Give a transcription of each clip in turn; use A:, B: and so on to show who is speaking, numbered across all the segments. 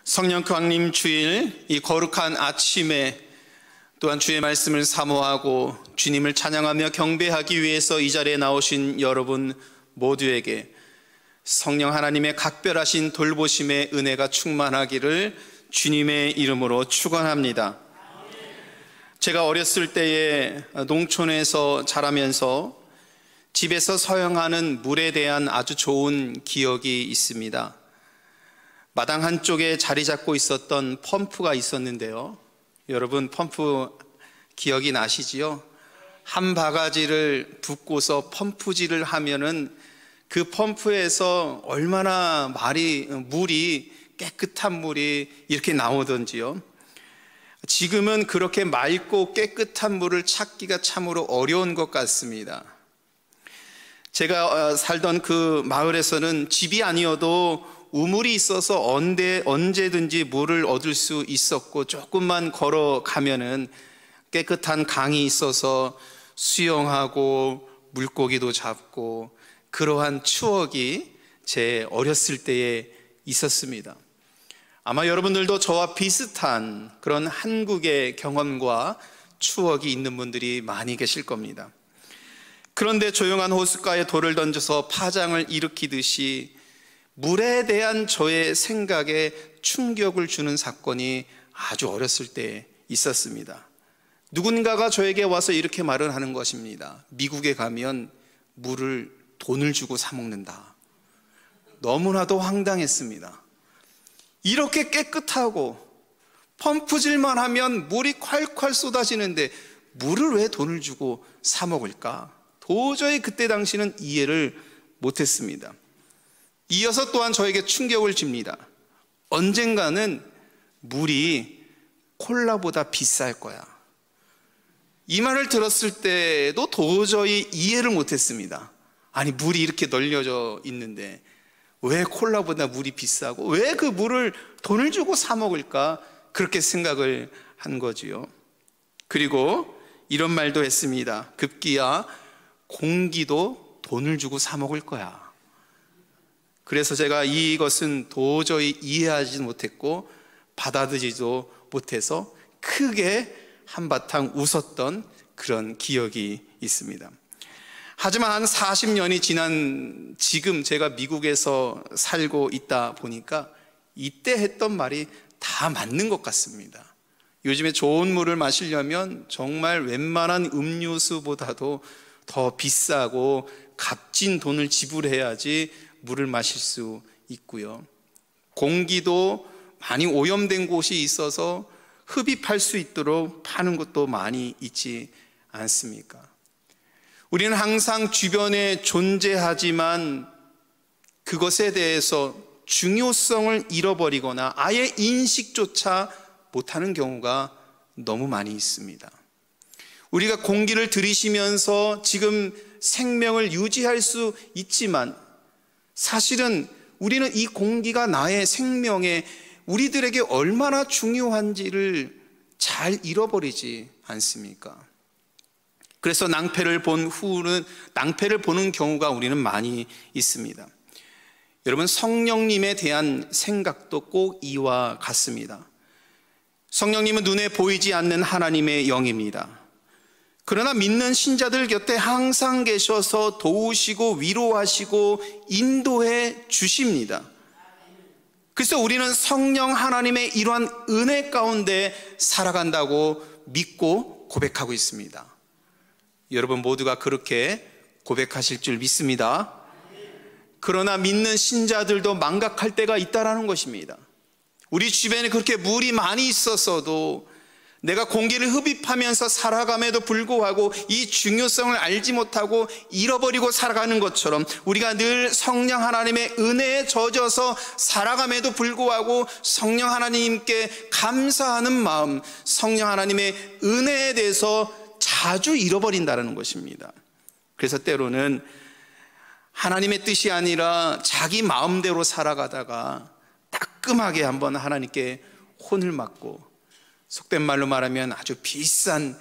A: 성령 강림 주일 이 거룩한 아침에 또한 주의 말씀을 사모하고 주님을 찬양하며 경배하기 위해서 이 자리에 나오신 여러분 모두에게 성령 하나님의 각별하신 돌보심의 은혜가 충만하기를 주님의 이름으로 축원합니다. 제가 어렸을 때에 농촌에서 자라면서 집에서 사용하는 물에 대한 아주 좋은 기억이 있습니다. 마당 한쪽에 자리 잡고 있었던 펌프가 있었는데요. 여러분 펌프 기억이 나시지요? 한 바가지를 붓고서 펌프질을 하면은 그 펌프에서 얼마나 물이 깨끗한 물이 이렇게 나오던지요. 지금은 그렇게 맑고 깨끗한 물을 찾기가 참으로 어려운 것 같습니다. 제가 살던 그 마을에서는 집이 아니어도 우물이 있어서 언제든지 물을 얻을 수 있었고, 조금만 걸어가면은 깨끗한 강이 있어서 수영하고 물고기도 잡고, 그러한 추억이 제 어렸을 때에 있었습니다. 아마 여러분들도 저와 비슷한 그런 한국의 경험과 추억이 있는 분들이 많이 계실 겁니다. 그런데 조용한 호숫가에 돌을 던져서 파장을 일으키듯이 물에 대한 저의 생각에 충격을 주는 사건이 아주 어렸을 때 있었습니다. 누군가가 저에게 와서 이렇게 말을 하는 것입니다. 미국에 가면 물을 돈을 주고 사 먹는다. 너무나도 황당했습니다. 이렇게 깨끗하고 펌프질만 하면 물이 콸콸 쏟아지는데 물을 왜 돈을 주고 사 먹을까? 도저히 그때 당시는 이해를 못했습니다. 이어서 또한 저에게 충격을 줍니다. 언젠가는 물이 콜라보다 비쌀 거야. 이 말을 들었을 때도 도저히 이해를 못했습니다. 아니, 물이 이렇게 널려져 있는데 왜 콜라보다 물이 비싸고 왜 그 물을 돈을 주고 사 먹을까? 그렇게 생각을 한 거지요. 그리고 이런 말도 했습니다. 급기야 공기도 돈을 주고 사 먹을 거야. 그래서 제가 이것은 도저히 이해하지 못했고 받아들이지도 못해서 크게 한바탕 웃었던 그런 기억이 있습니다. 하지만 한 40년이 지난 지금 제가 미국에서 살고 있다 보니까 이때 했던 말이 다 맞는 것 같습니다. 요즘에 좋은 물을 마시려면 정말 웬만한 음료수보다도 더 비싸고 값진 돈을 지불해야지 물을 마실 수 있고요. 공기도 많이 오염된 곳이 있어서 흡입할 수 있도록 파는 곳도 많이 있지 않습니까? 우리는 항상 주변에 존재하지만 그것에 대해서 중요성을 잃어버리거나 아예 인식조차 못하는 경우가 너무 많이 있습니다. 우리가 공기를 들이쉬면서 지금 생명을 유지할 수 있지만 사실은 우리는 이 공기가 나의 생명에 우리들에게 얼마나 중요한지를 잘 잃어버리지 않습니까? 그래서 낭패를 보는 경우가 우리는 많이 있습니다. 여러분, 성령님에 대한 생각도 꼭 이와 같습니다. 성령님은 눈에 보이지 않는 하나님의 영입니다. 그러나 믿는 신자들 곁에 항상 계셔서 도우시고 위로하시고 인도해 주십니다. 그래서 우리는 성령 하나님의 이러한 은혜 가운데 살아간다고 믿고 고백하고 있습니다. 여러분 모두가 그렇게 고백하실 줄 믿습니다. 그러나 믿는 신자들도 망각할 때가 있다라는 것입니다. 우리 주변에 그렇게 물이 많이 있었어도 내가 공기를 흡입하면서 살아감에도 불구하고 이 중요성을 알지 못하고 잃어버리고 살아가는 것처럼 우리가 늘 성령 하나님의 은혜에 젖어서 살아감에도 불구하고 성령 하나님께 감사하는 마음, 성령 하나님의 은혜에 대해서 자주 잃어버린다는 것입니다. 그래서 때로는 하나님의 뜻이 아니라 자기 마음대로 살아가다가 따끔하게 한번 하나님께 혼을 맞고, 속된 말로 말하면 아주 비싼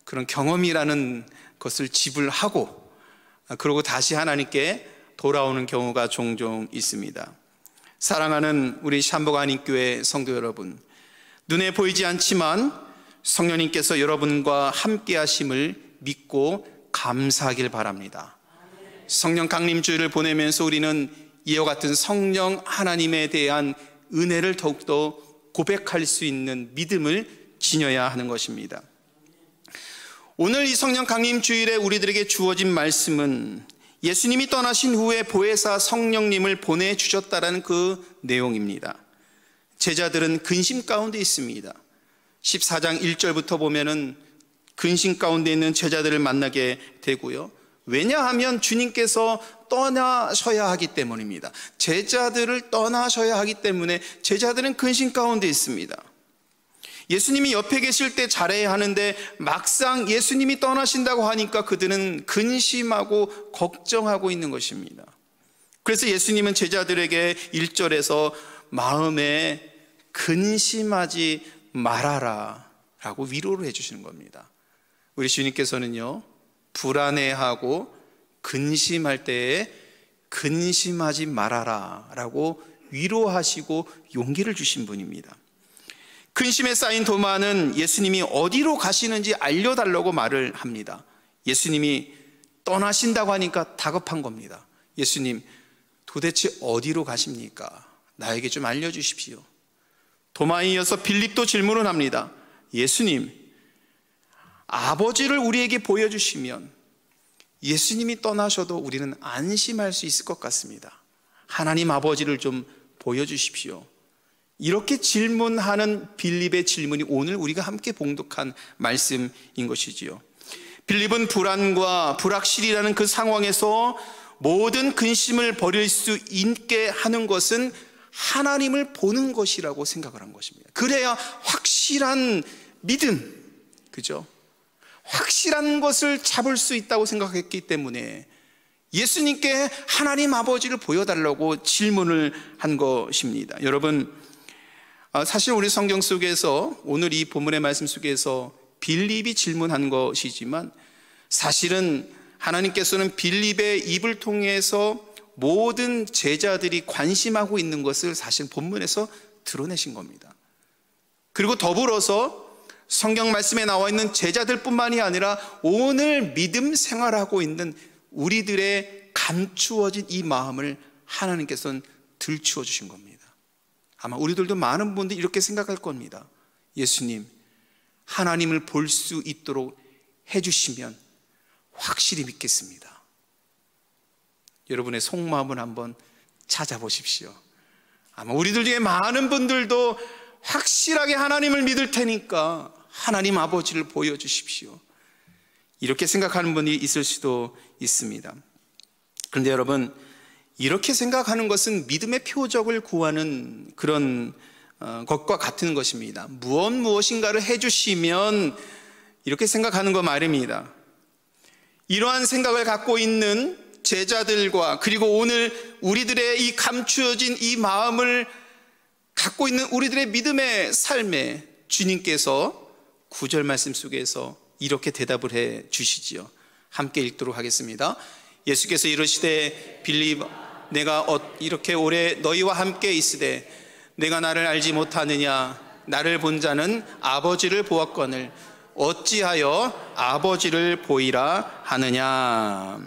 A: 그런 경험이라는 것을 지불하고 그러고 다시 하나님께 돌아오는 경우가 종종 있습니다. 사랑하는 우리 샴복 안익교회 성도 여러분, 눈에 보이지 않지만 성령님께서 여러분과 함께 하심을 믿고 감사하길 바랍니다. 성령 강림주일을 보내면서 우리는 이와 같은 성령 하나님에 대한 은혜를 더욱더 고백할 수 있는 믿음을 지녀야 하는 것입니다. 오늘 이 성령 강림주일에 우리들에게 주어진 말씀은 예수님이 떠나신 후에 보혜사 성령님을 보내주셨다라는 그 내용입니다. 제자들은 근심 가운데 있습니다. 14장 1절부터 보면은 근심 가운데 있는 제자들을 만나게 되고요. 왜냐하면 주님께서 떠나셔야 하기 때문입니다. 제자들을 떠나셔야 하기 때문에 제자들은 근심 가운데 있습니다. 예수님이 옆에 계실 때 잘해야 하는데 막상 예수님이 떠나신다고 하니까 그들은 근심하고 걱정하고 있는 것입니다. 그래서 예수님은 제자들에게 1절에서 마음에 근심하지 말아라 라고 위로를 해주시는 겁니다. 우리 주님께서는요, 불안해하고 근심할 때에 근심하지 말아라 라고 위로하시고 용기를 주신 분입니다. 근심에 쌓인 도마는 예수님이 어디로 가시는지 알려달라고 말을 합니다. 예수님이 떠나신다고 하니까 다급한 겁니다. 예수님, 도대체 어디로 가십니까? 나에게 좀 알려주십시오. 도마에 이어서 빌립도 질문을 합니다. 예수님, 아버지를 우리에게 보여주시면 예수님이 떠나셔도 우리는 안심할 수 있을 것 같습니다. 하나님 아버지를 좀 보여주십시오. 이렇게 질문하는 빌립의 질문이 오늘 우리가 함께 봉독한 말씀인 것이지요. 빌립은 불안과 불확실이라는 그 상황에서 모든 근심을 버릴 수 있게 하는 것은 하나님을 보는 것이라고 생각을 한 것입니다. 그래야 확실한 믿음, 그죠? 확실한 것을 잡을 수 있다고 생각했기 때문에 예수님께 하나님 아버지를 보여달라고 질문을 한 것입니다. 여러분, 사실 우리 성경 속에서 오늘 이 본문의 말씀 속에서 빌립이 질문한 것이지만 사실은 하나님께서는 빌립의 입을 통해서 모든 제자들이 관심하고 있는 것을 사실 본문에서 드러내신 겁니다. 그리고 더불어서 성경 말씀에 나와 있는 제자들뿐만이 아니라 오늘 믿음 생활하고 있는 우리들의 감추어진 이 마음을 하나님께서는 들추어 주신 겁니다. 아마 우리들도 많은 분들이 이렇게 생각할 겁니다. 예수님, 하나님을 볼 수 있도록 해주시면 확실히 믿겠습니다. 여러분의 속마음을 한번 찾아보십시오. 아마 우리들 중에 많은 분들도 확실하게 하나님을 믿을 테니까 하나님 아버지를 보여주십시오. 이렇게 생각하는 분이 있을 수도 있습니다. 그런데 여러분, 이렇게 생각하는 것은 믿음의 표적을 구하는 그런 것과 같은 것입니다. 무엇인가를 해주시면 이렇게 생각하는 것 말입니다. 이러한 생각을 갖고 있는 제자들과 그리고 오늘 우리들의 이 감추어진 이 마음을 갖고 있는 우리들의 믿음의 삶에 주님께서 9절 말씀 속에서 이렇게 대답을 해 주시지요. 함께 읽도록 하겠습니다. 예수께서 이르시되 빌립, 내가 이렇게 오래 너희와 함께 있으되 내가 나를 알지 못하느냐? 나를 본 자는 아버지를 보았거늘 어찌하여 아버지를 보이라 하느냐?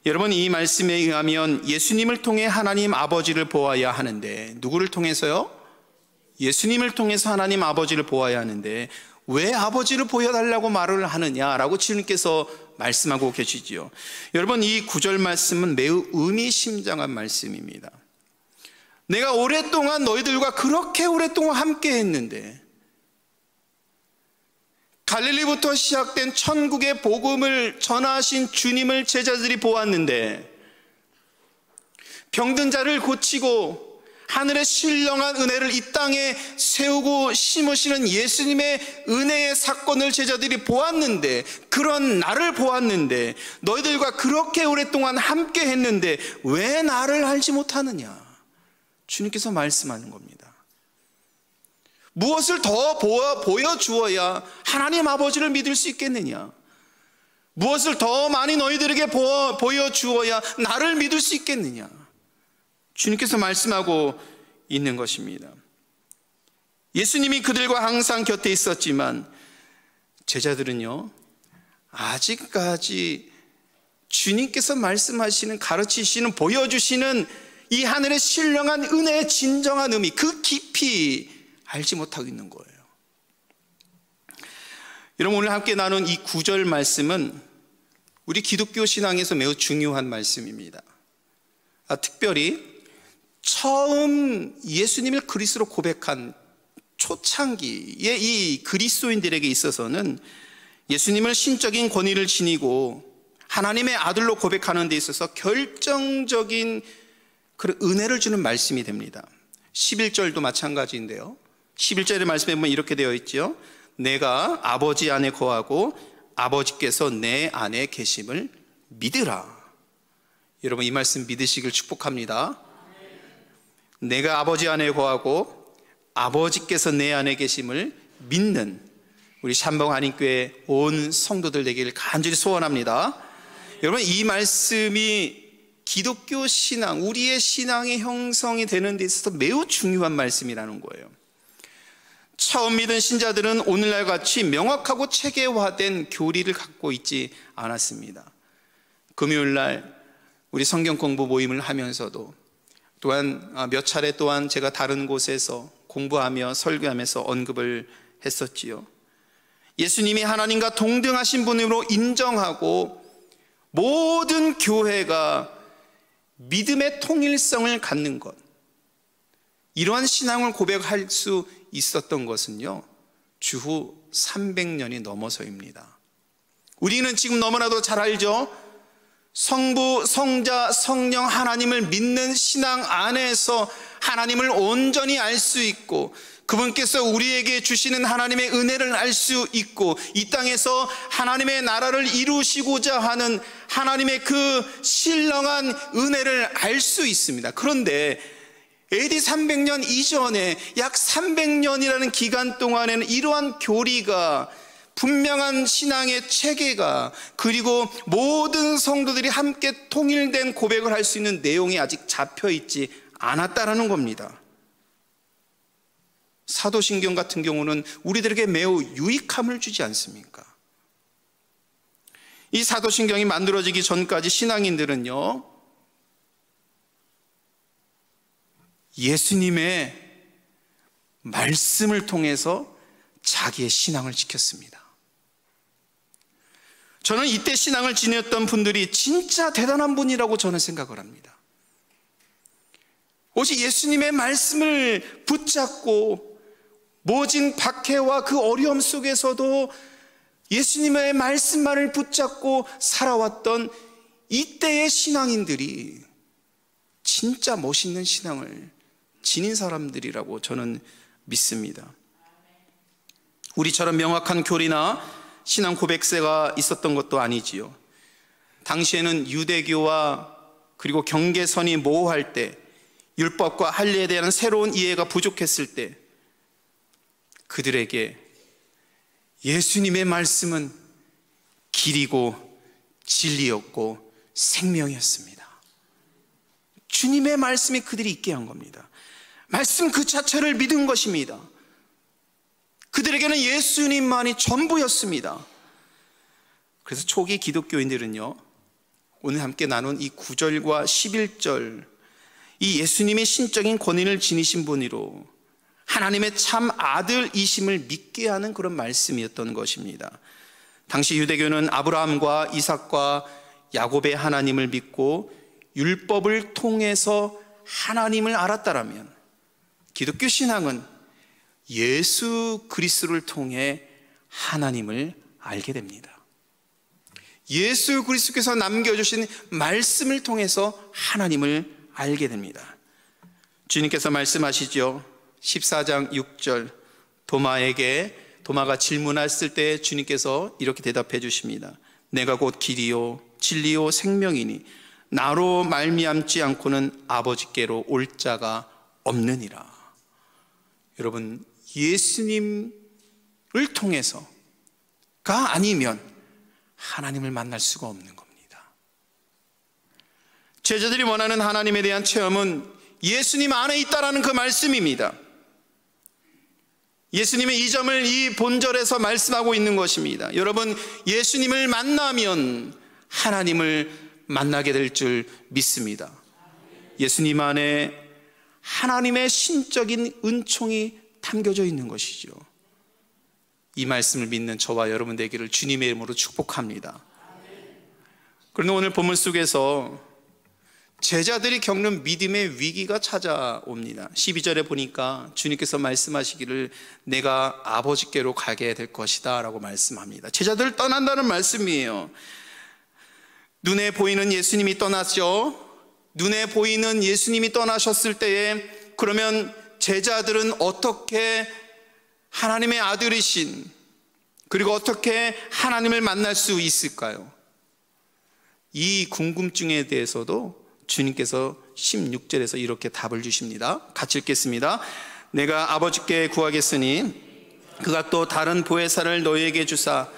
A: 여러분, 이 말씀에 의하면 예수님을 통해 하나님 아버지를 보아야 하는데, 누구를 통해서요? 예수님을 통해서 하나님 아버지를 보아야 하는데 왜 아버지를 보여달라고 말을 하느냐라고 주님께서 말씀하고 계시지요. 여러분, 이 9절 말씀은 매우 의미심장한 말씀입니다. 내가 오랫동안 너희들과 그렇게 오랫동안 함께 했는데, 갈릴리부터 시작된 천국의 복음을 전하신 주님을 제자들이 보았는데, 병든 자를 고치고 하늘의 신령한 은혜를 이 땅에 세우고 심으시는 예수님의 은혜의 사건을 제자들이 보았는데, 그런 나를 보았는데, 너희들과 그렇게 오랫동안 함께 했는데 왜 나를 알지 못하느냐? 주님께서 말씀하는 겁니다. 무엇을 더 보여주어야 하나님 아버지를 믿을 수 있겠느냐? 무엇을 더 많이 너희들에게 보여주어야 나를 믿을 수 있겠느냐? 주님께서 말씀하고 있는 것입니다. 예수님이 그들과 항상 곁에 있었지만 제자들은요, 아직까지 주님께서 말씀하시는, 가르치시는, 보여주시는 이 하늘의 신령한 은혜의 진정한 의미, 그 깊이 알지 못하고 있는 거예요. 여러분, 오늘 함께 나눈 이 9절 말씀은 우리 기독교 신앙에서 매우 중요한 말씀입니다. 특별히 처음 예수님을 그리스도로 고백한 초창기의 이 그리스도인들에게 있어서는 예수님을 신적인 권위를 지니고 하나님의 아들로 고백하는 데 있어서 결정적인 그런 은혜를 주는 말씀이 됩니다. 11절도 마찬가지인데요, 11절의 말씀에 보면 이렇게 되어 있죠. 내가 아버지 안에 거하고 아버지께서 내 안에 계심을 믿으라. 여러분, 이 말씀 믿으시길 축복합니다. 내가 아버지 안에 거하고 아버지께서 내 안에 계심을 믿는 우리 샴봉 한인교회 온 성도들 되기를 간절히 소원합니다. 여러분, 이 말씀이 기독교 신앙, 우리의 신앙의 형성이 되는 데 있어서 매우 중요한 말씀이라는 거예요. 처음 믿은 신자들은 오늘날 같이 명확하고 체계화된 교리를 갖고 있지 않았습니다. 금요일날 우리 성경 공부 모임을 하면서도 또한 몇 차례 또한 제가 다른 곳에서 공부하며 설교하면서 언급을 했었지요. 예수님이 하나님과 동등하신 분으로 인정하고 모든 교회가 믿음의 통일성을 갖는 것, 이러한 신앙을 고백할 수 있었던 것은요, 주후 300년이 넘어서입니다. 우리는 지금 너무나도 잘 알죠. 성부, 성자, 성령 하나님을 믿는 신앙 안에서 하나님을 온전히 알 수 있고, 그분께서 우리에게 주시는 하나님의 은혜를 알 수 있고, 이 땅에서 하나님의 나라를 이루시고자 하는 하나님의 그 신령한 은혜를 알 수 있습니다. 그런데 AD 300년 이전에 약 300년이라는 기간 동안에는 이러한 교리가, 분명한 신앙의 체계가, 그리고 모든 성도들이 함께 통일된 고백을 할 수 있는 내용이 아직 잡혀있지 않았다라는 겁니다. 사도신경 같은 경우는 우리들에게 매우 유익함을 주지 않습니까? 이 사도신경이 만들어지기 전까지 신앙인들은요, 예수님의 말씀을 통해서 자기의 신앙을 지켰습니다. 저는 이때 신앙을 지녔던 분들이 진짜 대단한 분이라고 저는 생각을 합니다. 오직 예수님의 말씀을 붙잡고 모진 박해와 그 어려움 속에서도 예수님의 말씀만을 붙잡고 살아왔던 이때의 신앙인들이 진짜 멋있는 신앙을 지닌 사람들이라고 저는 믿습니다. 우리처럼 명확한 교리나 신앙 고백세가 있었던 것도 아니지요. 당시에는 유대교와 그리고 경계선이 모호할 때, 율법과 할례에 대한 새로운 이해가 부족했을 때, 그들에게 예수님의 말씀은 길이고 진리였고 생명이었습니다. 주님의 말씀이 그들이 있게 한 겁니다. 말씀 그 자체를 믿은 것입니다. 그들에게는 예수님만이 전부였습니다. 그래서 초기 기독교인들은요, 오늘 함께 나눈 이 9절과 11절, 이 예수님의 신적인 권위를 지니신 분으로 하나님의 참 아들이심을 믿게 하는 그런 말씀이었던 것입니다. 당시 유대교는 아브라함과 이삭과 야곱의 하나님을 믿고 율법을 통해서 하나님을 알았다라면, 기독교 신앙은 예수 그리스도를 통해 하나님을 알게 됩니다. 예수 그리스도께서 남겨주신 말씀을 통해서 하나님을 알게 됩니다. 주님께서 말씀하시죠. 14장 6절, 도마가 질문했을 때 주님께서 이렇게 대답해 주십니다. 내가 곧 길이요 진리요 생명이니 나로 말미암지 않고는 아버지께로 올 자가 없느니라. 여러분, 예수님을 통해서가 아니면 하나님을 만날 수가 없는 겁니다. 제자들이 원하는 하나님에 대한 체험은 예수님 안에 있다라는 그 말씀입니다. 예수님의 이 점을 이 본절에서 말씀하고 있는 것입니다. 여러분, 예수님을 만나면 하나님을 만나게 될 줄 믿습니다. 예수님 안에 하나님의 신적인 은총이 담겨져 있는 것이죠. 이 말씀을 믿는 저와 여러분 되기를 주님의 이름으로 축복합니다. 그런데 오늘 본문 속에서 제자들이 겪는 믿음의 위기가 찾아옵니다. 12절에 보니까 주님께서 말씀하시기를 내가 아버지께로 가게 될 것이다 라고 말씀합니다. 제자들을 떠난다는 말씀이에요. 눈에 보이는 예수님이 떠났죠. 눈에 보이는 예수님이 떠나셨을 때에 그러면 제자들은 어떻게 하나님의 아들이신, 그리고 어떻게 하나님을 만날 수 있을까요? 이 궁금증에 대해서도 주님께서 16절에서 이렇게 답을 주십니다. 같이 읽겠습니다. 내가 아버지께 구하겠으니 그가 또 다른 보혜사를 너희에게 주사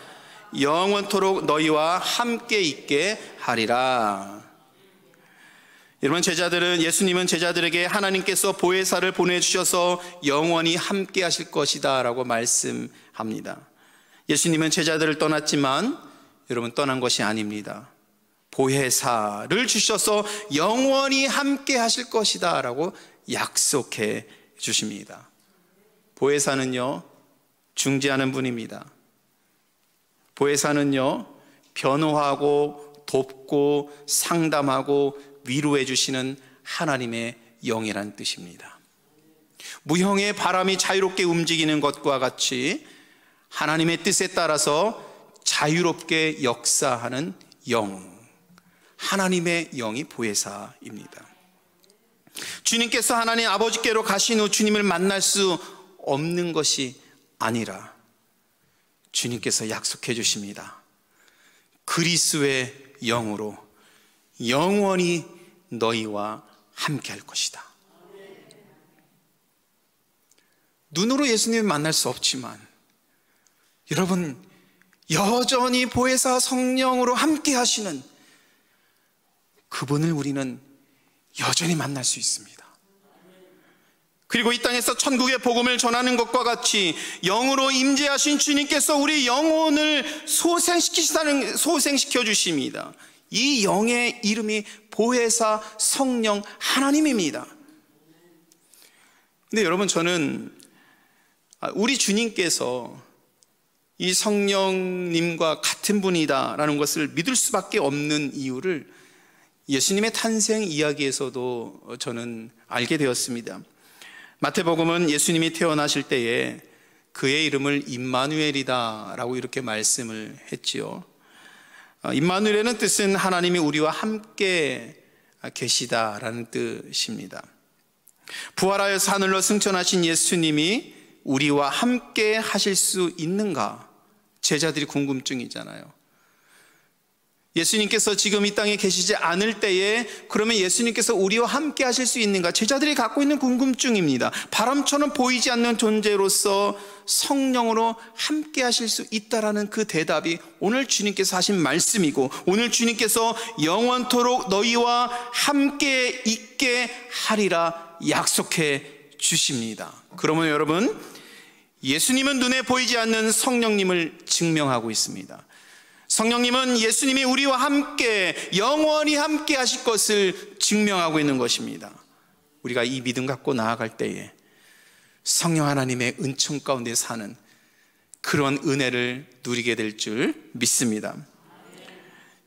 A: 영원토록 너희와 함께 있게 하리라. 여러분, 예수님은 제자들에게 하나님께서 보혜사를 보내주셔서 영원히 함께 하실 것이다 라고 말씀합니다. 예수님은 제자들을 떠났지만 여러분, 떠난 것이 아닙니다. 보혜사를 주셔서 영원히 함께 하실 것이다 라고 약속해 주십니다. 보혜사는요, 중재하는 분입니다. 보혜사는요, 변호하고 돕고 상담하고 위로해 주시는 하나님의 영이란 뜻입니다. 무형의 바람이 자유롭게 움직이는 것과 같이 하나님의 뜻에 따라서 자유롭게 역사하는 영, 하나님의 영이 보혜사입니다. 주님께서 하나님 아버지께로 가신 후 주님을 만날 수 없는 것이 아니라 주님께서 약속해 주십니다. 그리스도의 영으로 영원히 너희와 함께 할 것이다. 눈으로 예수님을 만날 수 없지만 여러분, 여전히 보혜사 성령으로 함께 하시는 그분을 우리는 여전히 만날 수 있습니다. 그리고 이 땅에서 천국의 복음을 전하는 것과 같이 영으로 임재하신 주님께서 우리 영혼을 소생시켜 주십니다. 이 영의 이름이 보혜사 성령 하나님입니다. 근데 여러분, 저는 우리 주님께서 이 성령님과 같은 분이다라는 것을 믿을 수밖에 없는 이유를 예수님의 탄생 이야기에서도 저는 알게 되었습니다. 마태복음은 예수님이 태어나실 때에 그의 이름을 임마누엘이다 라고 이렇게 말씀을 했지요. 임마누엘의 뜻은 하나님이 우리와 함께 계시다라는 뜻입니다. 부활하여서 하늘로 승천하신 예수님이 우리와 함께 하실 수 있는가? 제자들이 궁금증이잖아요. 예수님께서 지금 이 땅에 계시지 않을 때에 그러면 예수님께서 우리와 함께 하실 수 있는가? 제자들이 갖고 있는 궁금증입니다. 바람처럼 보이지 않는 존재로서 성령으로 함께 하실 수 있다라는 그 대답이 오늘 주님께서 하신 말씀이고, 오늘 주님께서 영원토록 너희와 함께 있게 하리라 약속해 주십니다. 그러면 여러분, 예수님은 눈에 보이지 않는 성령님을 증명하고 있습니다. 성령님은 예수님이 우리와 함께 영원히 함께 하실 것을 증명하고 있는 것입니다. 우리가 이 믿음 갖고 나아갈 때에 성령 하나님의 은총 가운데 사는 그런 은혜를 누리게 될 줄 믿습니다.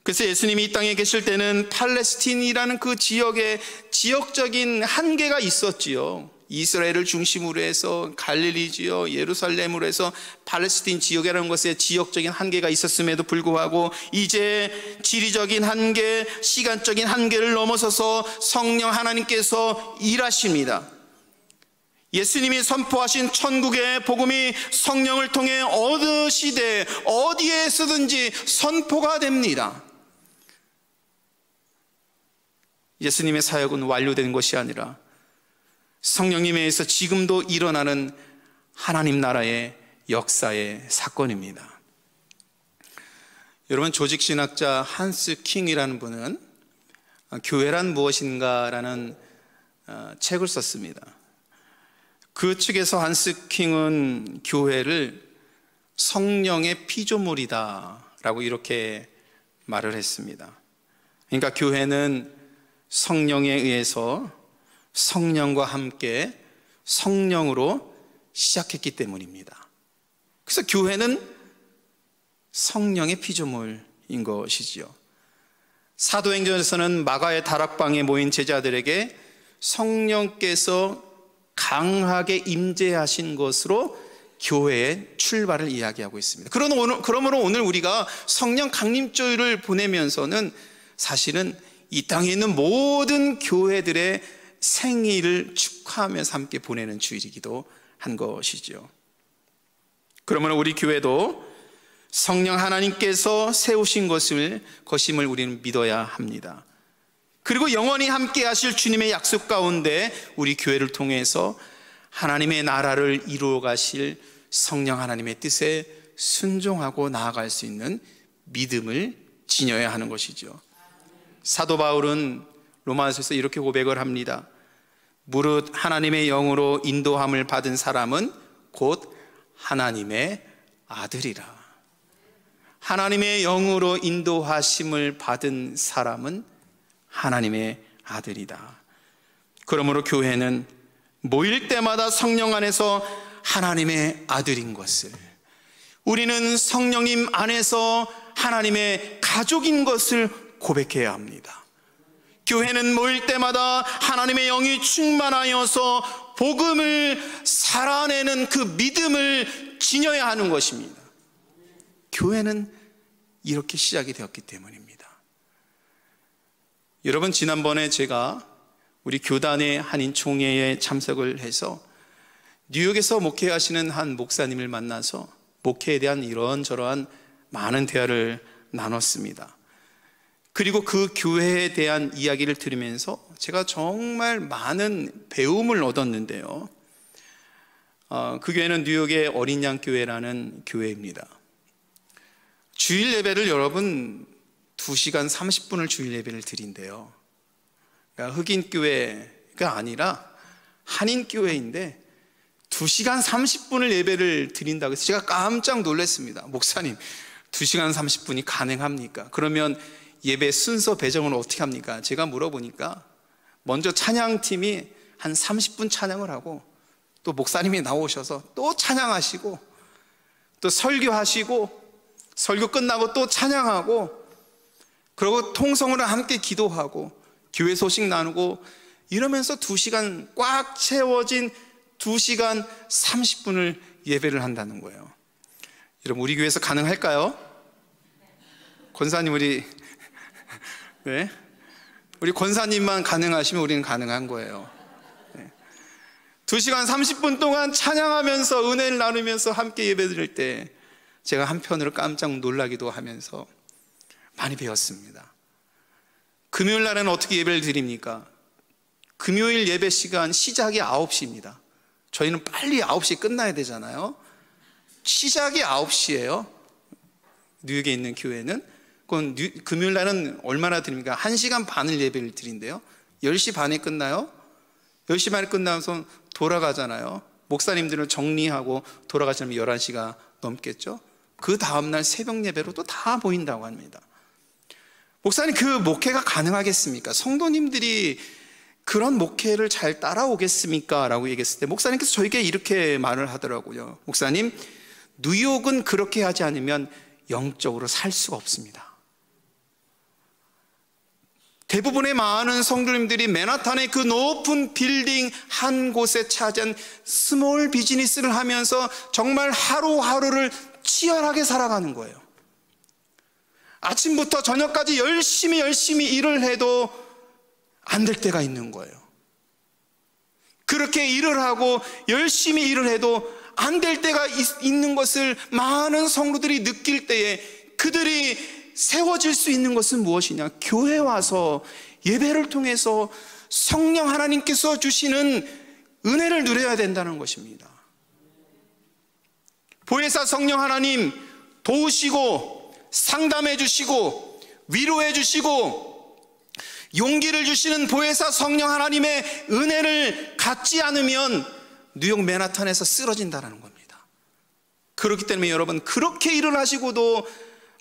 A: 그래서 예수님이 이 땅에 계실 때는 팔레스틴이라는 그 지역에 지역적인 한계가 있었지요. 이스라엘을 중심으로 해서 갈릴리지요, 예루살렘으로 해서 팔레스틴 지역이라는 것에 지역적인 한계가 있었음에도 불구하고 이제 지리적인 한계, 시간적인 한계를 넘어서서 성령 하나님께서 일하십니다. 예수님이 선포하신 천국의 복음이 성령을 통해 어느 시대 어디에서든지 선포가 됩니다. 예수님의 사역은 완료된 것이 아니라 성령님에 의해서 지금도 일어나는 하나님 나라의 역사의 사건입니다. 여러분, 조직신학자 한스 킹이라는 분은 교회란 무엇인가라는 책을 썼습니다. 그 측에서 한스 킹은 교회를 성령의 피조물이다 라고 이렇게 말을 했습니다. 그러니까 교회는 성령에 의해서 성령과 함께 성령으로 시작했기 때문입니다. 그래서 교회는 성령의 피조물인 것이지요. 사도행전에서는 마가의 다락방에 모인 제자들에게 성령께서 강하게 임재하신 것으로 교회의 출발을 이야기하고 있습니다. 그러므로 오늘 우리가 성령 강림주일을 보내면서는 사실은 이 땅에 있는 모든 교회들의 생일을 축하하면서 함께 보내는 주일이기도 한 것이죠. 그러므로 우리 교회도 성령 하나님께서 세우신 것임을 우리는 믿어야 합니다. 그리고 영원히 함께 하실 주님의 약속 가운데 우리 교회를 통해서 하나님의 나라를 이루어 가실 성령 하나님의 뜻에 순종하고 나아갈 수 있는 믿음을 지녀야 하는 것이죠. 사도 바울은 로마서에서 이렇게 고백을 합니다. 무릇 하나님의 영으로 인도함을 받은 사람은 곧 하나님의 아들이라. 하나님의 영으로 인도하심을 받은 사람은 하나님의 아들이다. 그러므로 교회는 모일 때마다 성령 안에서 하나님의 아들인 것을, 우리는 성령님 안에서 하나님의 가족인 것을 고백해야 합니다. 교회는 모일 때마다 하나님의 영이 충만하여서 복음을 살아내는 그 믿음을 지녀야 하는 것입니다. 교회는 이렇게 시작이 되었기 때문입니다. 여러분, 지난번에 제가 우리 교단의 한인 총회에 참석을 해서 뉴욕에서 목회하시는 한 목사님을 만나서 목회에 대한 이런저런 많은 대화를 나눴습니다. 그리고 그 교회에 대한 이야기를 들으면서 제가 정말 많은 배움을 얻었는데요. 그 교회는 뉴욕의 어린 양 교회라는 교회입니다. 주일 예배를 여러분 2시간 30분을 주일 예배를 드린대요. 그러니까 흑인 교회가 아니라 한인 교회인데 2시간 30분을 예배를 드린다고 해서 제가 깜짝 놀랐습니다. 목사님, 2시간 30분이 가능합니까? 그러면 예배 순서 배정은 어떻게 합니까? 제가 물어보니까 먼저 찬양팀이 한 30분 찬양을 하고 또 목사님이 나오셔서 또 찬양하시고 또 설교하시고 설교 끝나고 또 찬양하고 그리고 통성으로 함께 기도하고 교회 소식 나누고 이러면서 2시간 꽉 채워진 2시간 30분을 예배를 한다는 거예요. 여러분, 우리 교회에서 가능할까요? 권사님, 우리 권사님만 가능하시면 우리는 가능한 거예요. 2시간 30분 동안 찬양하면서 은혜를 나누면서 함께 예배 드릴 때 제가 한편으로 깜짝 놀라기도 하면서 많이 배웠습니다. 금요일 날에는 어떻게 예배를 드립니까? 금요일 예배 시간 시작이 9시입니다. 저희는 빨리 9시에 끝나야 되잖아요. 시작이 9시예요. 뉴욕에 있는 교회는. 그건 금요일 날은 얼마나 드립니까? 1시간 반을 예배를 드린대요. 10시 반에 끝나요. 10시 반에 끝나서 돌아가잖아요. 목사님들은 정리하고 돌아가시면 11시가 넘겠죠. 그 다음날 새벽 예배로 또 다 모인다고 합니다. 목사님, 그 목회가 가능하겠습니까? 성도님들이 그런 목회를 잘 따라오겠습니까? 라고 얘기했을 때 목사님께서 저에게 이렇게 말을 하더라고요. 목사님, 뉴욕은 그렇게 하지 않으면 영적으로 살 수가 없습니다. 대부분의 많은 성도님들이 맨하탄의 그 높은 빌딩 한 곳에 차지한 스몰 비즈니스를 하면서 정말 하루하루를 치열하게 살아가는 거예요. 아침부터 저녁까지 열심히 일을 해도 안 될 때가 있는 거예요. 그렇게 일을 하고 열심히 일을 해도 안 될 때가 있는 것을 많은 성도들이 느낄 때에 그들이 세워질 수 있는 것은 무엇이냐? 교회에 와서 예배를 통해서 성령 하나님께서 주시는 은혜를 누려야 된다는 것입니다. 보혜사 성령 하나님 도우시고 상담해 주시고 위로해 주시고 용기를 주시는 보혜사 성령 하나님의 은혜를 갖지 않으면 뉴욕 맨하탄에서 쓰러진다는 겁니다. 그렇기 때문에 여러분, 그렇게 일을 하시고도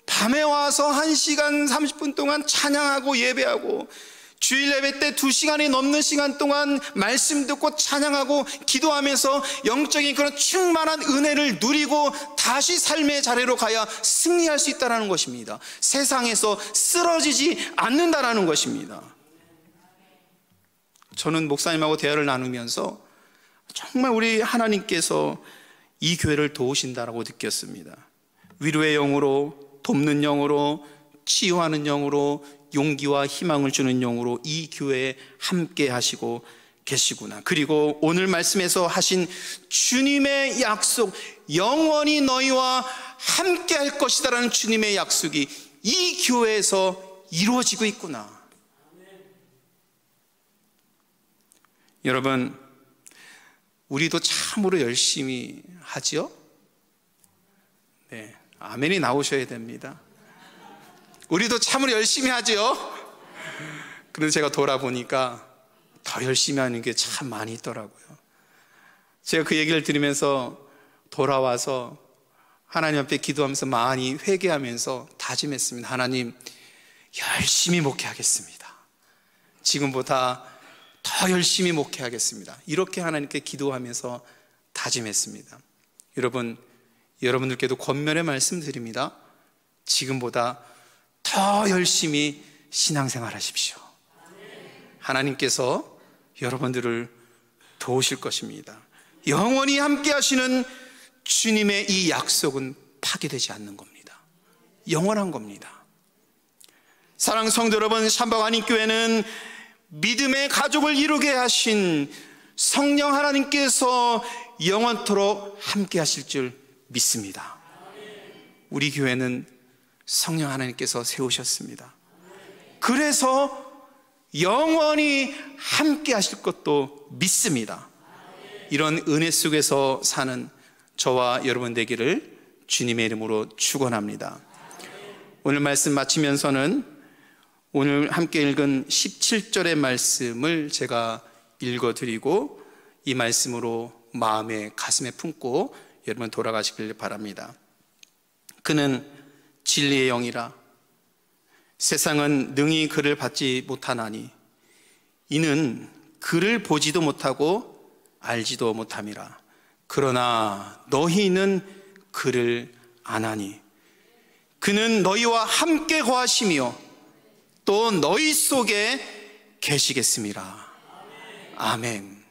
A: 밤에 와서 1시간 30분 동안 찬양하고 예배하고, 주일 예배 때 2시간이 넘는 시간 동안 말씀 듣고 찬양하고 기도하면서 영적인 그런 충만한 은혜를 누리고 다시 삶의 자리로 가야 승리할 수 있다는 것입니다. 세상에서 쓰러지지 않는다는 것입니다. 저는 목사님하고 대화를 나누면서 정말 우리 하나님께서 이 교회를 도우신다라고 느꼈습니다. 위로의 영으로, 돕는 영으로, 치유하는 영으로, 용기와 희망을 주는 영으로 이 교회에 함께 하시고 계시구나. 그리고 오늘 말씀에서 하신 주님의 약속, 영원히 너희와 함께 할 것이다라는 주님의 약속이 이 교회에서 이루어지고 있구나. 여러분, 우리도 참으로 열심히 하지요? 네, 아멘이 나오셔야 됩니다. 우리도 참으로 열심히 하지요? 그런데 제가 돌아보니까 더 열심히 하는 게 참 많이 있더라고요. 제가 그 얘기를 들으면서 돌아와서 하나님 앞에 기도하면서 많이 회개하면서 다짐했습니다. 하나님, 열심히 목회하겠습니다. 지금보다 더 열심히 목회하겠습니다. 이렇게 하나님께 기도하면서 다짐했습니다. 여러분, 여러분들께도 권면의 말씀 드립니다. 지금보다 더 열심히 신앙생활 하십시오. 하나님께서 여러분들을 도우실 것입니다. 영원히 함께 하시는 주님의 이 약속은 파괴되지 않는 겁니다. 영원한 겁니다. 사랑하는 성도 여러분, 샴바관인교회는 믿음의 가족을 이루게 하신 성령 하나님께서 영원토록 함께 하실 줄 믿습니다. 우리 교회는 성령 하나님께서 세우셨습니다. 그래서 영원히 함께 하실 것도 믿습니다. 이런 은혜 속에서 사는 저와 여러분 되기를 주님의 이름으로 축원합니다. 오늘 말씀 마치면서는 오늘 함께 읽은 17절의 말씀을 제가 읽어드리고 이 말씀으로 마음에 가슴에 품고 여러분 돌아가시길 바랍니다. 그는 진리의 영이라 세상은 능히 그를 받지 못하나니 이는 그를 보지도 못하고 알지도 못함이라. 그러나 너희는 그를 아나니 그는 너희와 함께 거하시며 또 너희 속에 계시겠습니다. 아멘.